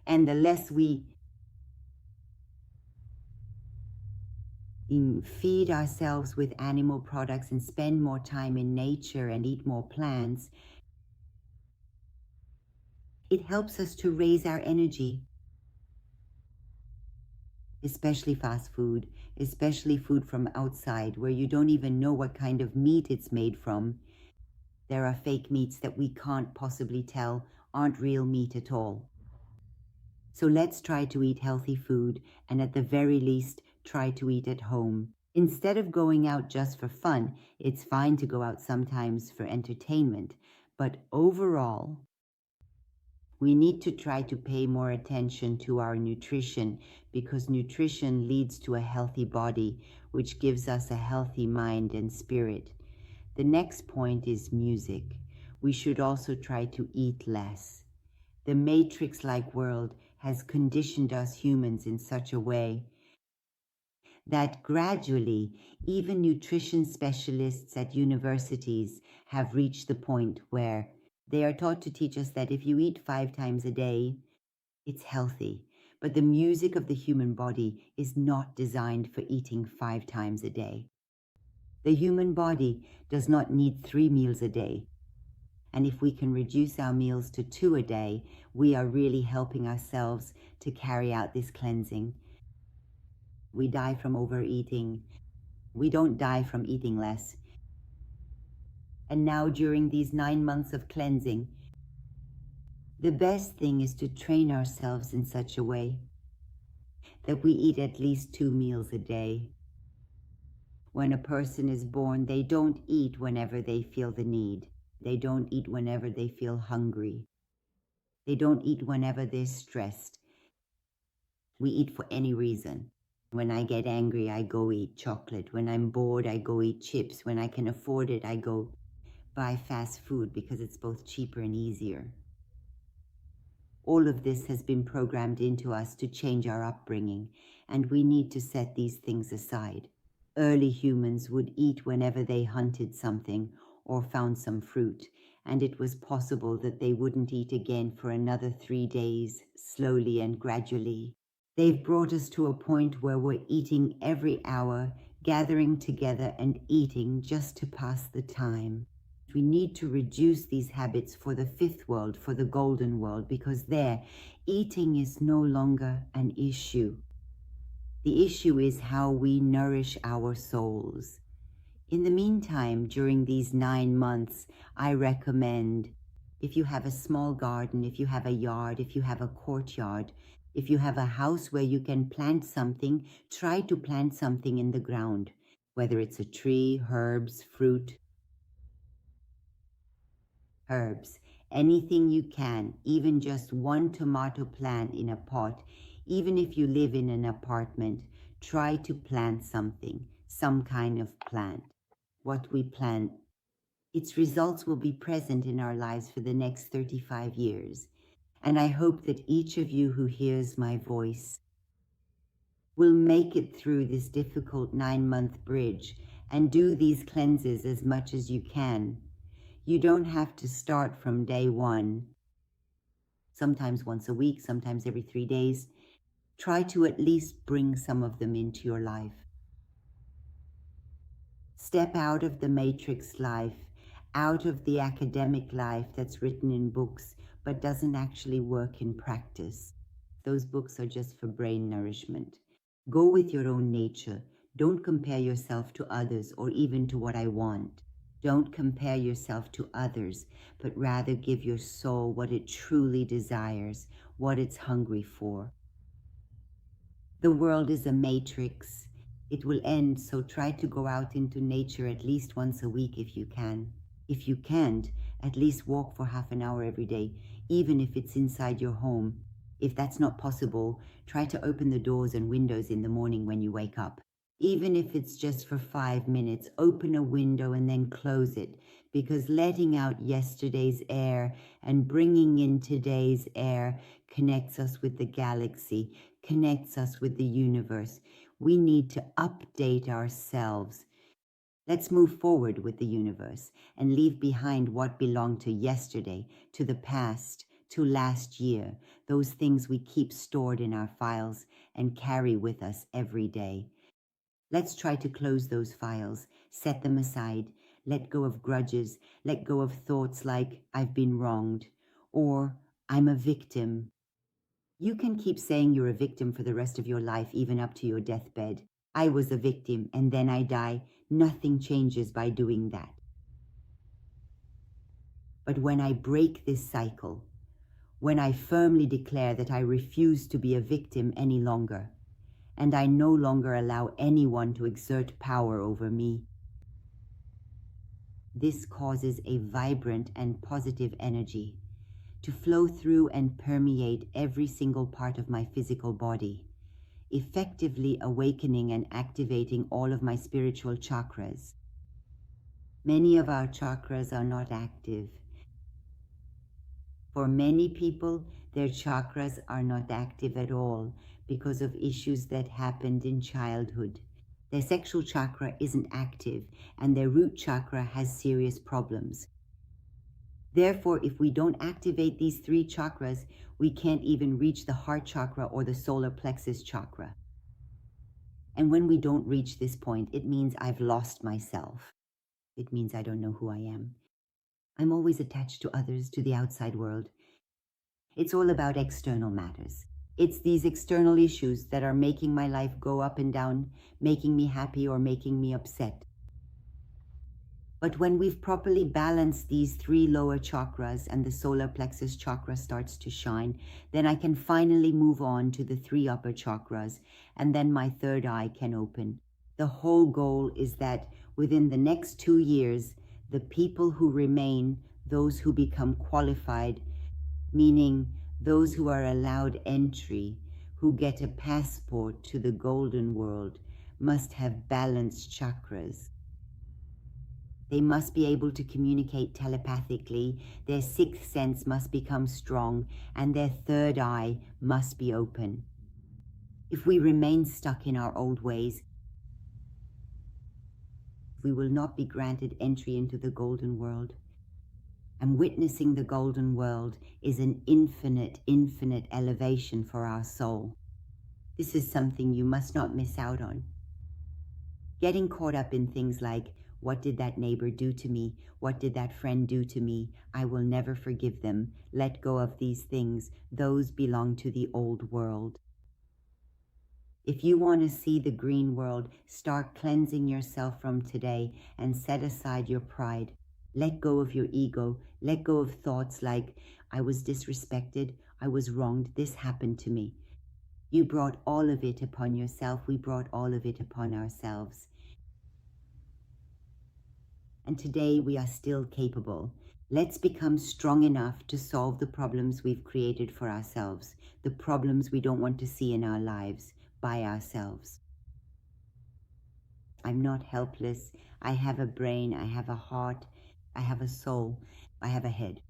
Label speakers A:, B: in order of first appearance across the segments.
A: And the less we feed ourselves with animal products and spend more time in nature and eat more plants, it helps us to raise our energy, especially fast food, especially food from outside where you don't even know what kind of meat it's made from. There are fake meats that we can't possibly tell aren't real meat at all. So let's try to eat healthy food, and at the very least, try to eat at home. Instead of going out just for fun, it's fine to go out sometimes for entertainment, but overall, we need to try to pay more attention to our nutrition, because nutrition leads to a healthy body, which gives us a healthy mind and spirit. The next point is music. We should also try to eat less. The matrix-like world has conditioned us humans in such a way that gradually even nutrition specialists at universities have reached the point where they are taught to teach us that if you eat 5 times a day, it's healthy. But the music of the human body is not designed for eating 5 times a day. The human body does not need 3 meals a day. And if we can reduce our meals to 2 a day, we are really helping ourselves to carry out this cleansing. We die from overeating. We don't die from eating less. And now during these 9 months of cleansing, the best thing is to train ourselves in such a way that we eat at least 2 meals a day. When a person is born, they don't eat whenever they feel the need. They don't eat whenever they feel hungry. They don't eat whenever they're stressed. We eat for any reason. When I get angry, I go eat chocolate. When I'm bored, I go eat chips. When I can afford it, I go buy fast food because it's both cheaper and easier. All of this has been programmed into us to change our upbringing, and we need to set these things aside. Early humans would eat whenever they hunted something or found some fruit, and it was possible that they wouldn't eat again for another 3 days, slowly and gradually. They've brought us to a point where we're eating every hour, gathering together and eating just to pass the time. We need to reduce these habits for the 5th world, for the golden world, because there, eating is no longer an issue. The issue is how we nourish our souls. In the meantime, during these 9 months, I recommend, if you have a small garden, if you have a yard, if you have a courtyard, if you have a house where you can plant something, try to plant something in the ground, whether it's a tree, herbs, fruit, anything you can, even just 1 tomato plant in a pot. Even if you live in an apartment, try to plant something, some kind of plant. What we plant, its results will be present in our lives for the next 35 years. And I hope that each of you who hears my voice will make it through this difficult 9-month bridge and do these cleanses as much as you can. You don't have to start from day 1. Sometimes once a week, sometimes every 3 days. Try to at least bring some of them into your life. Step out of the matrix life, out of the academic life that's written in books but doesn't actually work in practice. Those books are just for brain nourishment. Go with your own nature. Don't compare yourself to others or even to what I want. Don't compare yourself to others, but rather give your soul what it truly desires, what it's hungry for. The world is a matrix. It will end, so try to go out into nature at least once a week if you can. If you can't, at least walk for half an hour every day, even if it's inside your home. If that's not possible, try to open the doors and windows in the morning when you wake up. Even if it's just for 5 minutes, open a window and then close it, because letting out yesterday's air and bringing in today's air connects us with the galaxy, connects us with the universe. We need to update ourselves. Let's move forward with the universe and leave behind what belonged to yesterday, to the past, to last year, those things we keep stored in our files and carry with us every day. Let's try to close those files, set them aside, let go of grudges, let go of thoughts like, I've been wronged, or I'm a victim. You can keep saying you're a victim for the rest of your life, even up to your deathbed. I was a victim and then I die. Nothing changes by doing that. But when I break this cycle, when I firmly declare that I refuse to be a victim any longer, and I no longer allow anyone to exert power over me, this causes a vibrant and positive energy to flow through and permeate every single part of my physical body, effectively awakening and activating all of my spiritual chakras. Many of our chakras are not active. For many people, their chakras are not active at all because of issues that happened in childhood. Their sexual chakra isn't active and their root chakra has serious problems. Therefore, if we don't activate these three chakras, we can't even reach the heart chakra or the solar plexus chakra. And when we don't reach this point, it means I've lost myself. It means I don't know who I am. I'm always attached to others, to the outside world. It's all about external matters. It's these external issues that are making my life go up and down, making me happy or making me upset. But when we've properly balanced these three lower chakras and the solar plexus chakra starts to shine, then I can finally move on to the three upper chakras, and then my third eye can open. The whole goal is that within the next 2 years, the people who remain, those who become qualified, meaning those who are allowed entry, who get a passport to the golden world, must have balanced chakras. They must be able to communicate telepathically, their sixth sense must become strong, and their third eye must be open. If we remain stuck in our old ways, we will not be granted entry into the golden world. And witnessing the golden world is an infinite elevation for our soul. This is something you must not miss out on. Getting caught up in things like, what did that neighbor do to me? What did that friend do to me? I will never forgive them. Let go of these things. Those belong to the old world. If you want to see the green world, start cleansing yourself from today and set aside your pride. Let go of your ego. Let go of thoughts like, I was disrespected, I was wronged, this happened to me. You brought all of it upon yourself. We brought all of it upon ourselves. And today we are still capable. Let's become strong enough to solve the problems we've created for ourselves, the problems we don't want to see in our lives by ourselves. I'm not helpless. I have a brain, I have a heart, I have a soul, I have a head.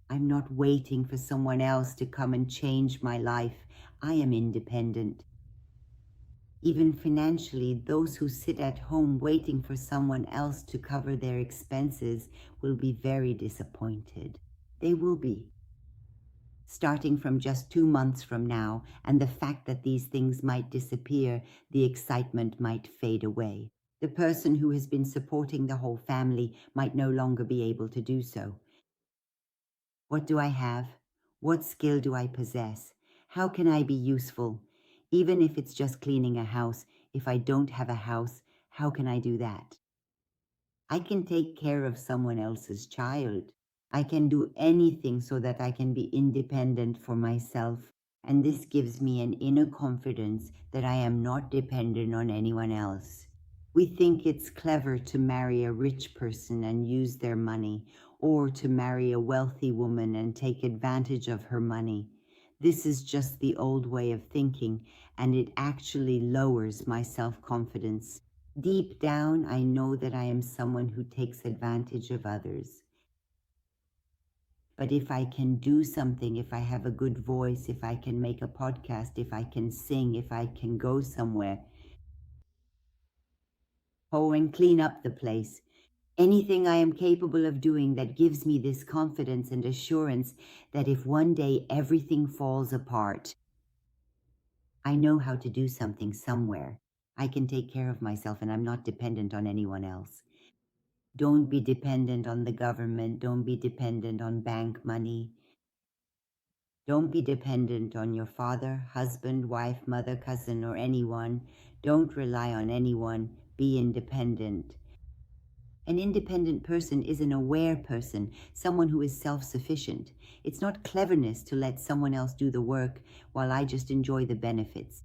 A: I'm not waiting for someone else to come and change my life. I am independent. Even financially, those who sit at home waiting for someone else to cover their expenses will be very disappointed. They will be. Starting from just 2 months from now, and the fact that these things might disappear, the excitement might fade away. The person who has been supporting the whole family might no longer be able to do so. What do I have? What skill do I possess? How can I be useful? Even if it's just cleaning a house, if I don't have a house, how can I do that? I can take care of someone else's child. I can do anything so that I can be independent for myself. And this gives me an inner confidence that I am not dependent on anyone else. We think it's clever to marry a rich person and use their money, or to marry a wealthy woman and take advantage of her money. This is just the old way of thinking, and it actually lowers my self-confidence. Deep down, I know that I am someone who takes advantage of others. But if I can do something, if I have a good voice, if I can make a podcast, if I can sing, if I can go somewhere, and clean up the place, Anything I am capable of doing that gives me this confidence and assurance that if one day everything falls apart, I know how to do something somewhere. I can take care of myself and I'm not dependent on anyone else. Don't be dependent on the government. Don't be dependent on bank money. Don't be dependent on your father, husband, wife, mother, cousin, or anyone. Don't rely on anyone. Be independent. An independent person is an aware person, someone who is self-sufficient. It's not cleverness to let someone else do the work while I just enjoy the benefits.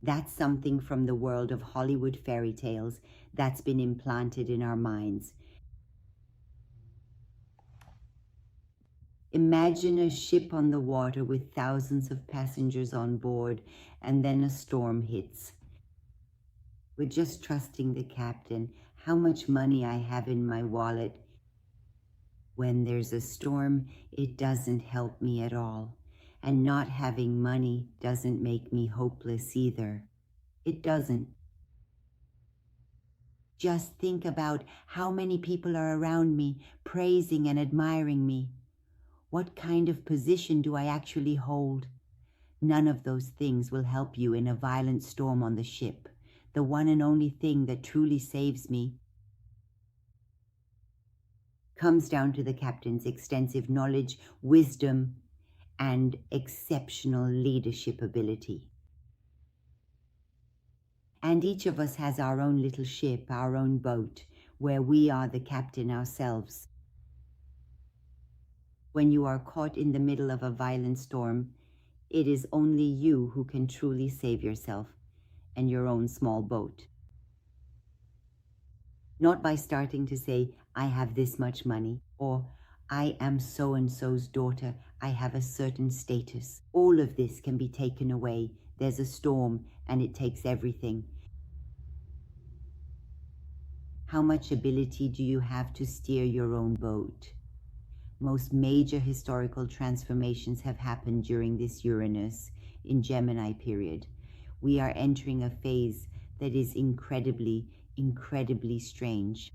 A: That's something from the world of Hollywood fairy tales that's been implanted in our minds. Imagine a ship on the water with thousands of passengers on board, and then a storm hits. We're just trusting the captain, how much money I have in my wallet. When there's a storm, it doesn't help me at all. And not having money doesn't make me hopeless either. It doesn't. Just think about how many people are around me, praising and admiring me. What kind of position do I actually hold? None of those things will help you in a violent storm on the ship. The one and only thing that truly saves me comes down to the captain's extensive knowledge, wisdom, and exceptional leadership ability. And each of us has our own little ship, our own boat, where we are the captain ourselves. When you are caught in the middle of a violent storm, it is only you who can truly save yourself and your own small boat. Not by starting to say, I have this much money, or I am so-and-so's daughter, I have a certain status. All of this can be taken away. There's a storm and it takes everything. How much ability do you have to steer your own boat? Most major historical transformations have happened during this Uranus in Gemini period. We are entering a phase that is incredibly strange.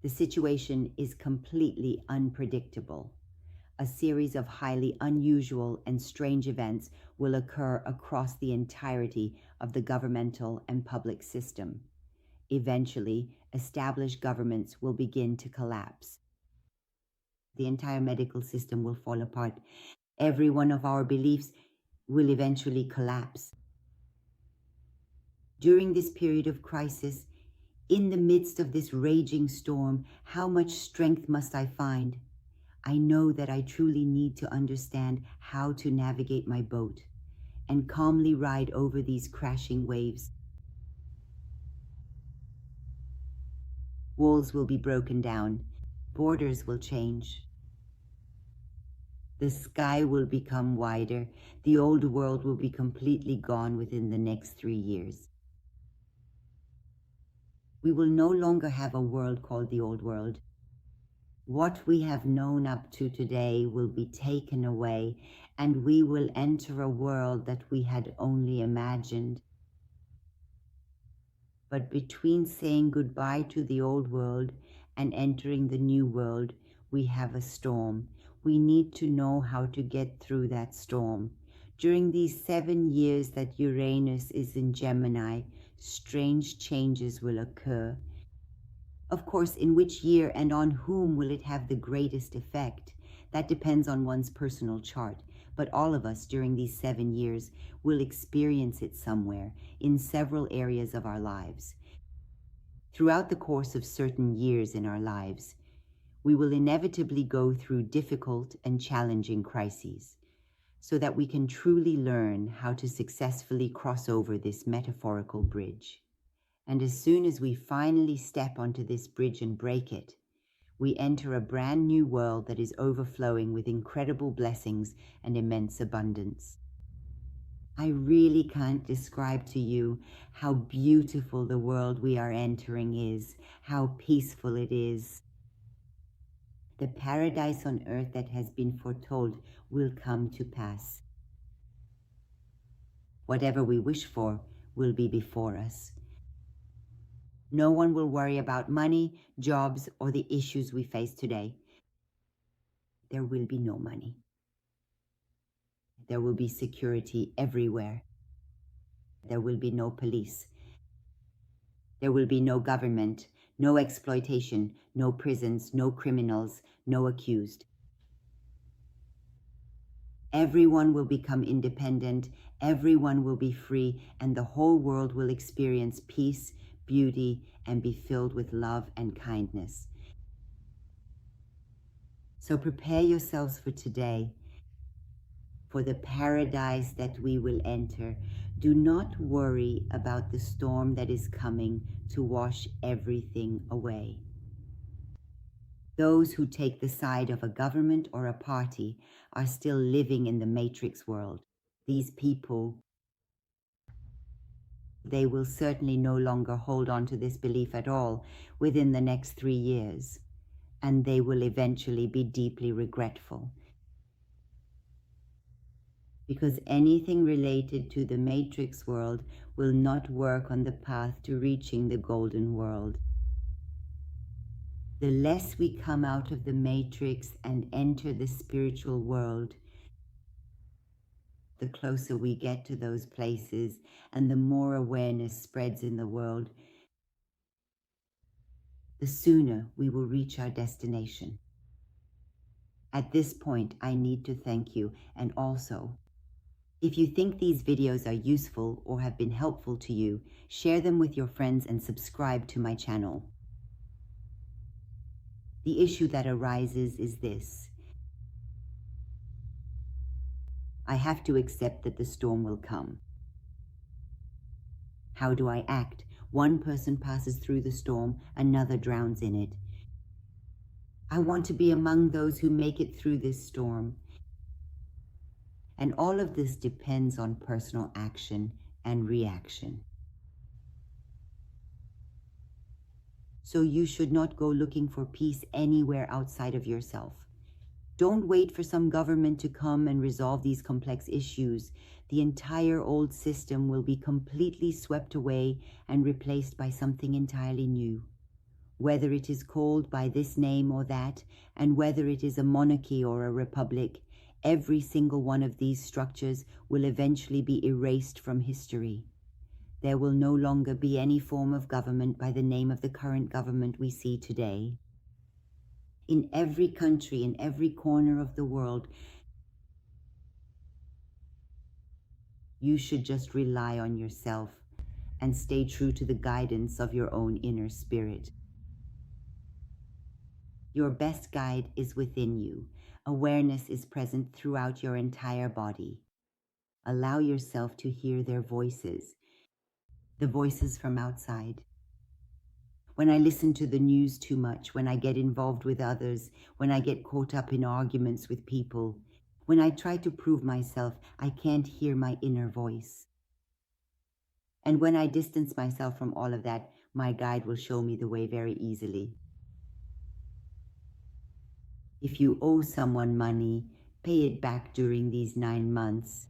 A: The situation is completely unpredictable. A series of highly unusual and strange events will occur across the entirety of the governmental and public system. Eventually, established governments will begin to collapse. The entire medical system will fall apart. Every one of our beliefs will eventually collapse. During this period of crisis, in the midst of this raging storm, how much strength must I find? I know that I truly need to understand how to navigate my boat and calmly ride over these crashing waves. Walls will be broken down. Borders will change. The sky will become wider. The old world will be completely gone within the next 3 years. We will no longer have a world called the old world. What we have known up to today will be taken away, and we will enter a world that we had only imagined. But between saying goodbye to the old world and entering the new world, we have a storm. We need to know how to get through that storm. During these 7 years that Uranus is in Gemini, strange changes will occur. Of course, in which year and on whom will it have the greatest effect? That depends on one's personal chart. But all of us during these 7 years will experience it somewhere in several areas of our lives. Throughout the course of certain years in our lives, we will inevitably go through difficult and challenging crises so that we can truly learn how to successfully cross over this metaphorical bridge. And as soon as we finally step onto this bridge and break it, we enter a brand new world that is overflowing with incredible blessings and immense abundance. I really can't describe to you how beautiful the world we are entering is, how peaceful it is. The paradise on earth that has been foretold will come to pass. Whatever we wish for will be before us. No one will worry about money, jobs, or the issues we face today. There will be no money. There will be security everywhere. There will be no police. There will be no government, no exploitation, no prisons, no criminals, no accused. Everyone will become independent, everyone will be free, and the whole world will experience peace, beauty, and be filled with love and kindness. So prepare yourselves for today, for the paradise that we will enter. Do not worry about the storm that is coming to wash everything away. Those who take the side of a government or a party are still living in the matrix world. These people, they will certainly no longer hold on to this belief at all within the next 3 years, and they will eventually be deeply regretful. Because anything related to the matrix world will not work on the path to reaching the golden world. The less we come out of the matrix and enter the spiritual world, the closer we get to those places and the more awareness spreads in the world, the sooner we will reach our destination. At this point, I need to thank you, and also, if you think these videos are useful or have been helpful to you, share them with your friends and subscribe to my channel. The issue that arises is this. I have to accept that the storm will come. How do I act? One person passes through the storm, another drowns in it. I want to be among those who make it through this storm. And all of this depends on personal action and reaction. So you should not go looking for peace anywhere outside of yourself. Don't wait for some government to come and resolve these complex issues. The entire old system will be completely swept away and replaced by something entirely new. Whether it is called by this name or that, and whether it is a monarchy or a republic, every single one of these structures will eventually be erased from history. There will no longer be any form of government by the name of the current government we see today. In every country, in every corner of the world, you should just rely on yourself and stay true to the guidance of your own inner spirit. Your best guide is within you. Awareness is present throughout your entire body. Allow yourself to hear their voices, the voices from outside. When I listen to the news too much, when I get involved with others, when I get caught up in arguments with people, when I try to prove myself, I can't hear my inner voice. And when I distance myself from all of that, my guide will show me the way very easily. If you owe someone money, pay it back during these 9 months.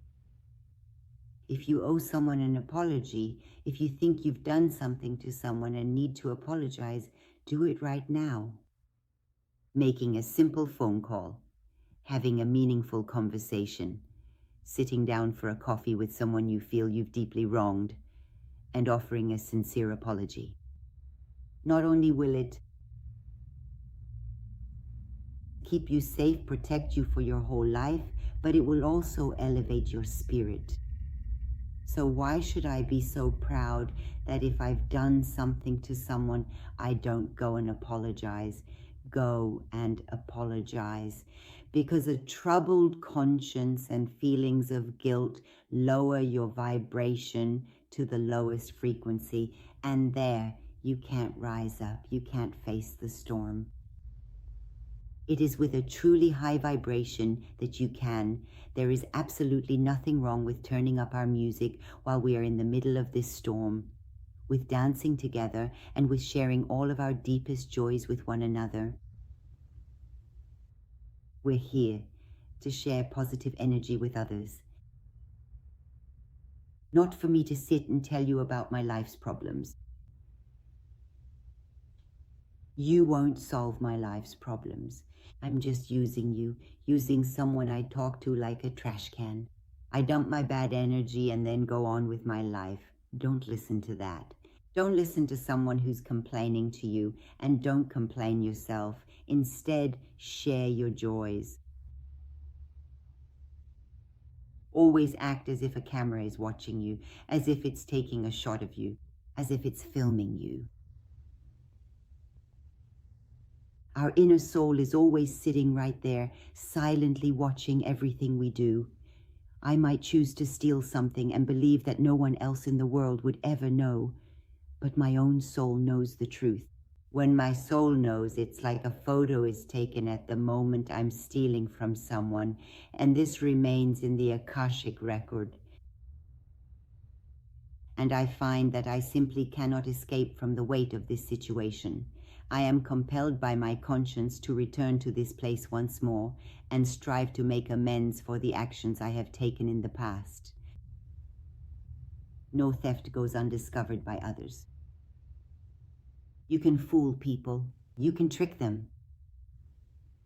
A: If you owe someone an apology, if you think you've done something to someone and need to apologize, do it right now. Making a simple phone call, having a meaningful conversation, sitting down for a coffee with someone you feel you've deeply wronged, and offering a sincere apology. Not only will it keep you safe, protect you for your whole life, but it will also elevate your spirit. So why should I be so proud that if I've done something to someone, I don't go and apologize? Go and apologize. Because a troubled conscience and feelings of guilt lower your vibration to the lowest frequency, and there you can't rise up, you can't face the storm. It is with a truly high vibration that you can. There is absolutely nothing wrong with turning up our music while we are in the middle of this storm, with dancing together and with sharing all of our deepest joys with one another. We're here to share positive energy with others. Not for me to sit and tell you about my life's problems. You won't solve my life's problems. I'm just using you, using someone I talk to like a trash can. I dump my bad energy and then go on with my life. Don't listen to that. Don't listen to someone who's complaining to you, and don't complain yourself. Instead, share your joys. Always act as if a camera is watching you, as if it's taking a shot of you, as if it's filming you. Our inner soul is always sitting right there, silently watching everything we do. I might choose to steal something and believe that no one else in the world would ever know, but my own soul knows the truth. When my soul knows, it's like a photo is taken at the moment I'm stealing from someone, and this remains in the Akashic record. And I find that I simply cannot escape from the weight of this situation. I am compelled by my conscience to return to this place once more and strive to make amends for the actions I have taken in the past. No theft goes undiscovered by others. You can fool people. You can trick them.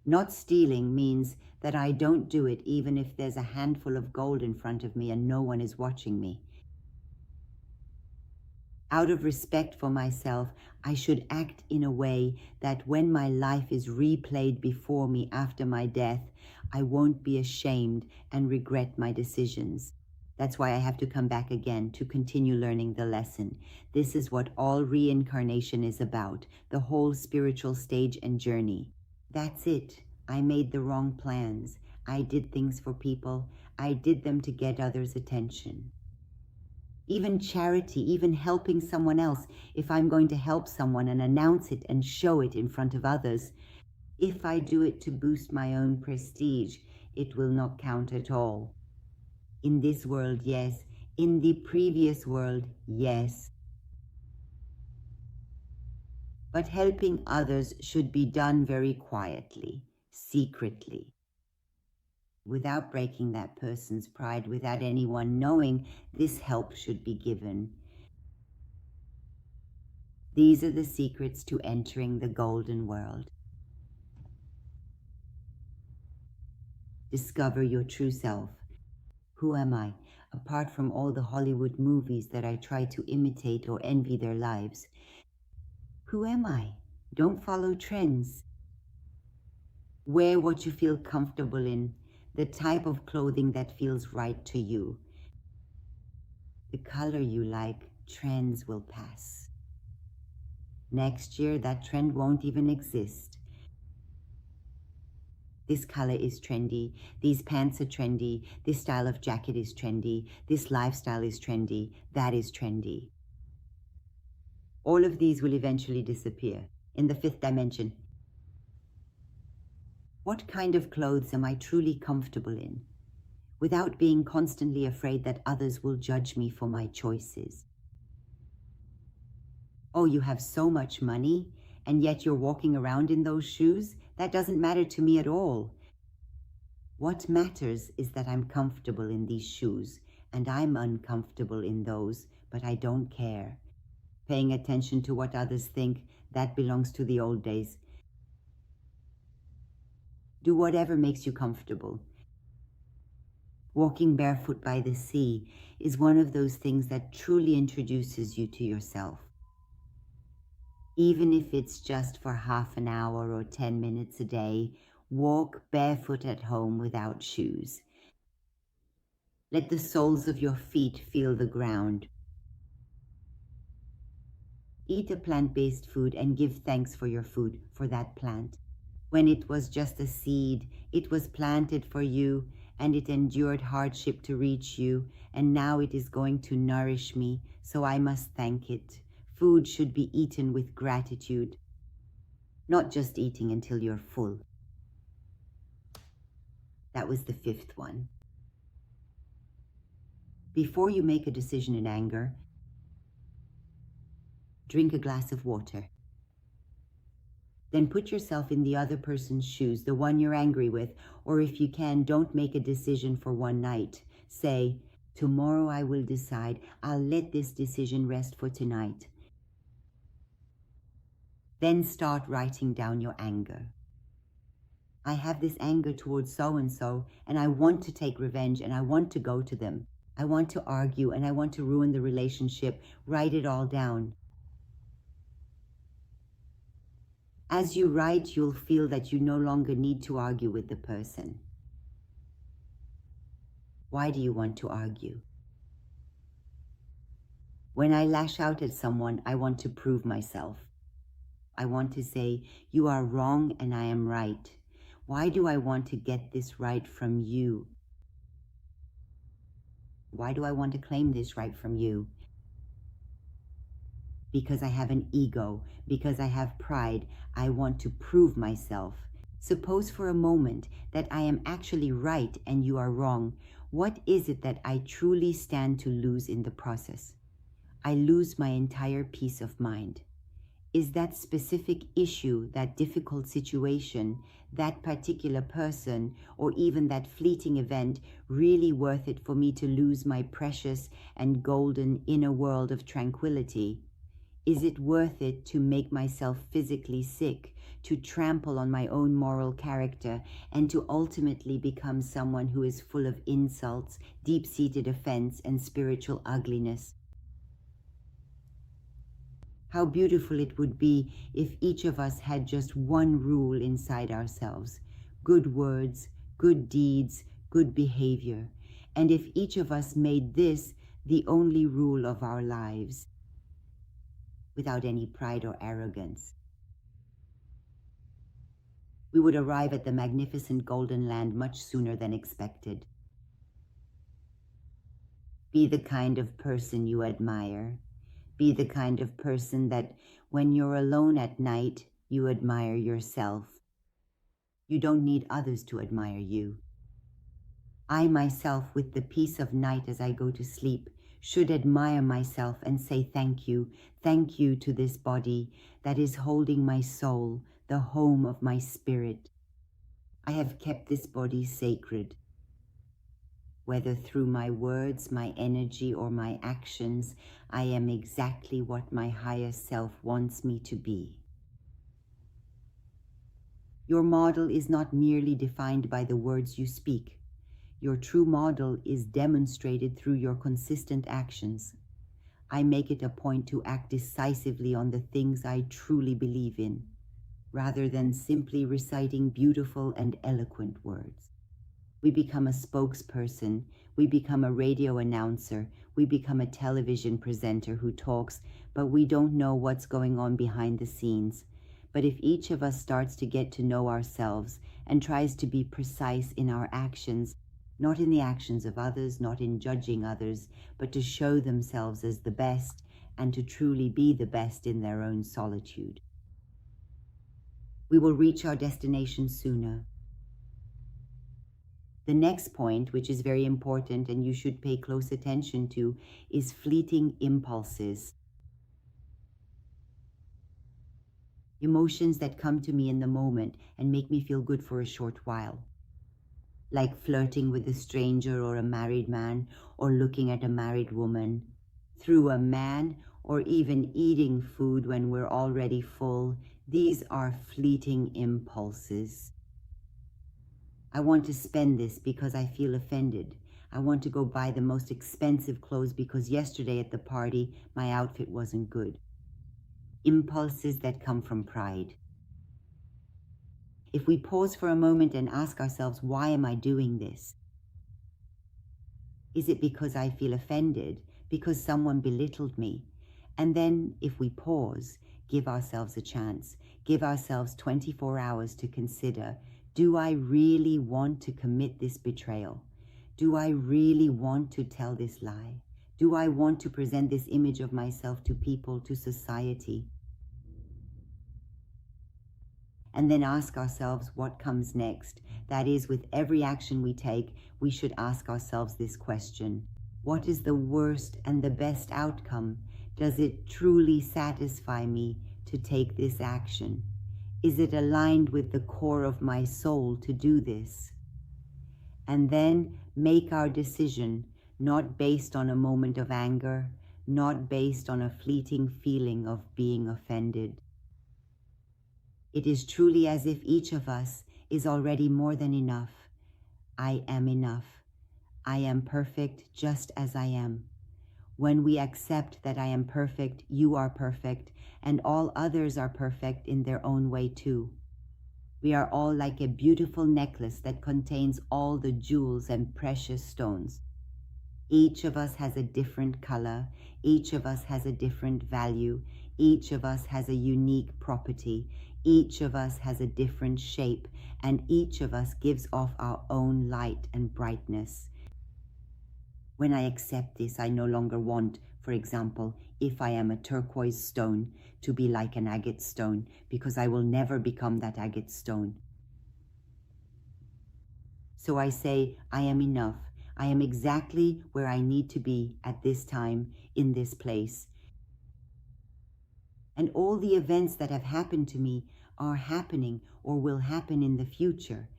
A: Not stealing means that I don't do it even if there's a handful of gold in front of me and no one is watching me. Out of respect for myself, I should act in a way that when my life is replayed before me after my death, I won't be ashamed and regret my decisions. That's why I have to come back again to continue learning the lesson. This is what all reincarnation is about, the whole spiritual stage and journey. That's it. I made the wrong plans. I did things for people. I did them to get others' attention. Even charity, even helping someone else, if I'm going to help someone and announce it and show it in front of others, if I do it to boost my own prestige, it will not count at all. In this world, yes. In the previous world, yes. But helping others should be done very quietly, secretly, without breaking that person's pride, without anyone knowing this help should be given. These are the secrets to entering the golden world. Discover your true self. Who am I? Apart from all the Hollywood movies that I try to imitate or envy their lives. Who am I? Don't follow trends. Wear what you feel comfortable in, the type of clothing that feels right to you. The color you like, trends will pass. Next year, that trend won't even exist. This color is trendy, these pants are trendy, this style of jacket is trendy, this lifestyle is trendy, that is trendy. All of these will eventually disappear in the fifth dimension. What kind of clothes am I truly comfortable in, without being constantly afraid that others will judge me for my choices? Oh, you have so much money, and yet you're walking around in those shoes? That doesn't matter to me at all. What matters is that I'm comfortable in these shoes, and I'm uncomfortable in those, but I don't care. Paying attention to what others think, that belongs to the old days. Do whatever makes you comfortable. Walking barefoot by the sea is one of those things that truly introduces you to yourself. Even if it's just for half an hour or 10 minutes a day, walk barefoot at home without shoes. Let the soles of your feet feel the ground. Eat a plant-based food and give thanks for your food, for that plant. When it was just a seed, it was planted for you, and it endured hardship to reach you, and now it is going to nourish me, so I must thank it. Food should be eaten with gratitude, not just eating until you're full. That was the fifth one. Before you make a decision in anger, drink a glass of water. Then put yourself in the other person's shoes, the one you're angry with, or if you can, don't make a decision for one night. Say, tomorrow I will decide. I'll let this decision rest for tonight. Then start writing down your anger. I have this anger towards so-and-so, and I want to take revenge, and I want to go to them. I want to argue, and I want to ruin the relationship. Write it all down. As you write, you'll feel that you no longer need to argue with the person. Why do you want to argue? When I lash out at someone, I want to prove myself. I want to say, you are wrong and I am right. Why do I want to get this right from you? Why do I want to claim this right from you? Because I have an ego, because I have pride. I want to prove myself. Suppose for a moment that I am actually right and you are wrong. What is it that I truly stand to lose in the process? I lose my entire peace of mind. Is that specific issue, that difficult situation, that particular person, or even that fleeting event really worth it for me to lose my precious and golden inner world of tranquility? Is it worth it to make myself physically sick, to trample on my own moral character, and to ultimately become someone who is full of insults, deep-seated offense, and spiritual ugliness? How beautiful it would be if each of us had just one rule inside ourselves: good words, good deeds, good behavior. And if each of us made this the only rule of our lives, without any pride or arrogance, we would arrive at the magnificent golden land much sooner than expected. Be the kind of person you admire. Be the kind of person that when you're alone at night, you admire yourself. You don't need others to admire you. I myself, with the peace of night as I go to sleep, should admire myself and say thank you to this body that is holding my soul, the home of my spirit. I have kept this body sacred. Whether through my words, my energy, or my actions, I am exactly what my higher self wants me to be. Your model is not merely defined by the words you speak. Your true model is demonstrated through your consistent actions. I make it a point to act decisively on the things I truly believe in, rather than simply reciting beautiful and eloquent words. We become a spokesperson, we become a radio announcer, we become a television presenter who talks, but we don't know what's going on behind the scenes. But if each of us starts to get to know ourselves and tries to be precise in our actions, not in the actions of others, not in judging others, but to show themselves as the best and to truly be the best in their own solitude, we will reach our destination sooner. The next point, which is very important and you should pay close attention to, is fleeting impulses. Emotions that come to me in the moment and make me feel good for a short while. Like flirting with a stranger or a married man, or looking at a married woman. Through a man, or even eating food when we're already full. These are fleeting impulses. I want to spend this because I feel offended. I want to go buy the most expensive clothes because yesterday at the party my outfit wasn't good. Impulses that come from pride. If we pause for a moment and ask ourselves, why am I doing this? Is it because I feel offended? Because someone belittled me? And then if we pause, give ourselves a chance, give ourselves 24 hours to consider, do I really want to commit this betrayal? Do I really want to tell this lie? Do I want to present this image of myself to people, to society? And then ask ourselves what comes next. That is, with every action we take, we should ask ourselves this question: what is the worst and the best outcome? Does it truly satisfy me to take this action? Is it aligned with the core of my soul to do this? And then make our decision, not based on a moment of anger, not based on a fleeting feeling of being offended. It is truly as if each of us is already more than enough. I am enough. I am perfect just as I am. When we accept that I am perfect, you are perfect, and all others are perfect in their own way too. We are all like a beautiful necklace that contains all the jewels and precious stones. Each of us has a different color. Each of us has a different value. Each of us has a unique property. Each of us has a different shape, and each of us gives off our own light and brightness. When I accept this, I no longer want, for example, if I am a turquoise stone, to be like an agate stone, because I will never become that agate stone. So I say, I am enough. I am exactly where I need to be at this time, in this place. And all the events that have happened to me are happening or will happen in the future,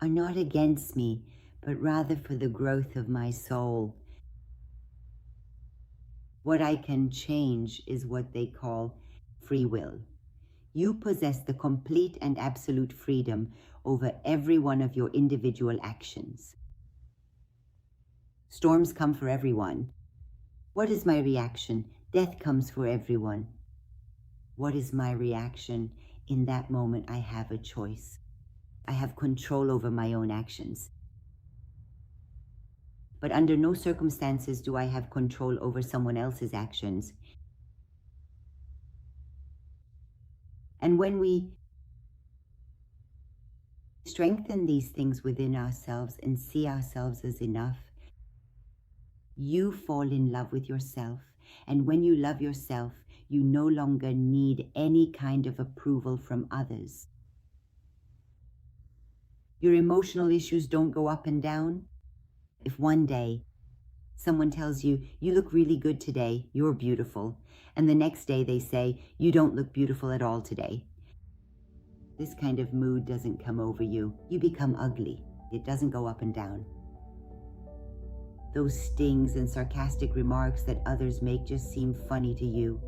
A: are not against me, but rather for the growth of my soul. What I can change is what they call free will. You possess the complete and absolute freedom over every one of your individual actions. Storms come for everyone. What is my reaction? Death comes for everyone. What is my reaction? In that moment, I have a choice. I have control over my own actions. But under no circumstances do I have control over someone else's actions. And when we strengthen these things within ourselves and see ourselves as enough, you fall in love with yourself. And when you love yourself, you no longer need any kind of approval from others. Your emotional issues don't go up and down. If one day someone tells you, you look really good today, you're beautiful, and the next day they say, you don't look beautiful at all today, this kind of mood doesn't come over you. You become ugly. It doesn't go up and down. Those stings and sarcastic remarks that others make just seem funny to you.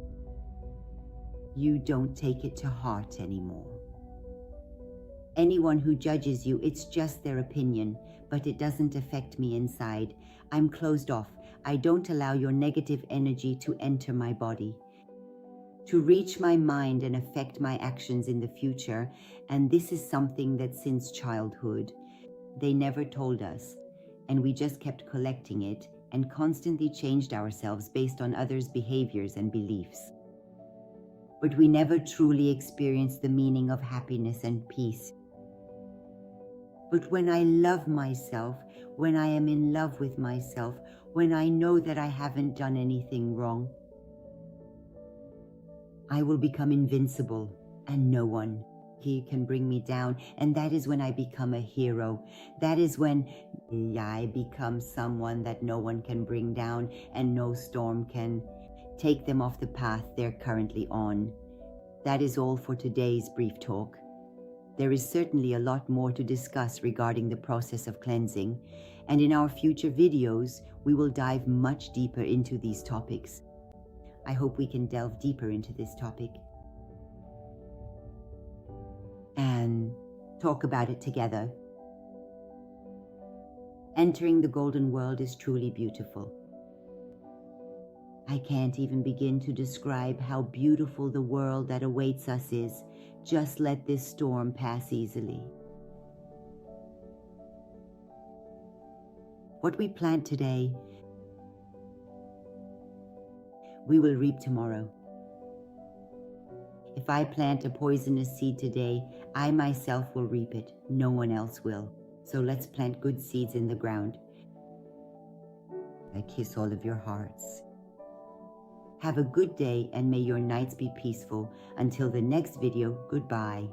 A: You don't take it to heart anymore. Anyone who judges you, it's just their opinion, but it doesn't affect me inside. I'm closed off. I don't allow your negative energy to enter my body, to reach my mind and affect my actions in the future. And this is something that since childhood, they never told us, and we just kept collecting it and constantly changed ourselves based on others' behaviors and beliefs. But we never truly experienced the meaning of happiness and peace. But when I love myself, when I am in love with myself, when I know that I haven't done anything wrong, I will become invincible, and no one can bring me down. And that is when I become a hero. That is when I become someone that no one can bring down, and no storm can take them off the path they're currently on. That is all for today's brief talk. There is certainly a lot more to discuss regarding the process of cleansing, and in our future videos, we will dive much deeper into these topics. I hope we can delve deeper into this topic and talk about it together. Entering the golden world is truly beautiful. I can't even begin to describe how beautiful the world that awaits us is. Just let this storm pass easily. What we plant today, we will reap tomorrow. If I plant a poisonous seed today, I myself will reap it. No one else will. So let's plant good seeds in the ground. I kiss all of your hearts. Have a good day, and may your nights be peaceful. Until the next video, goodbye.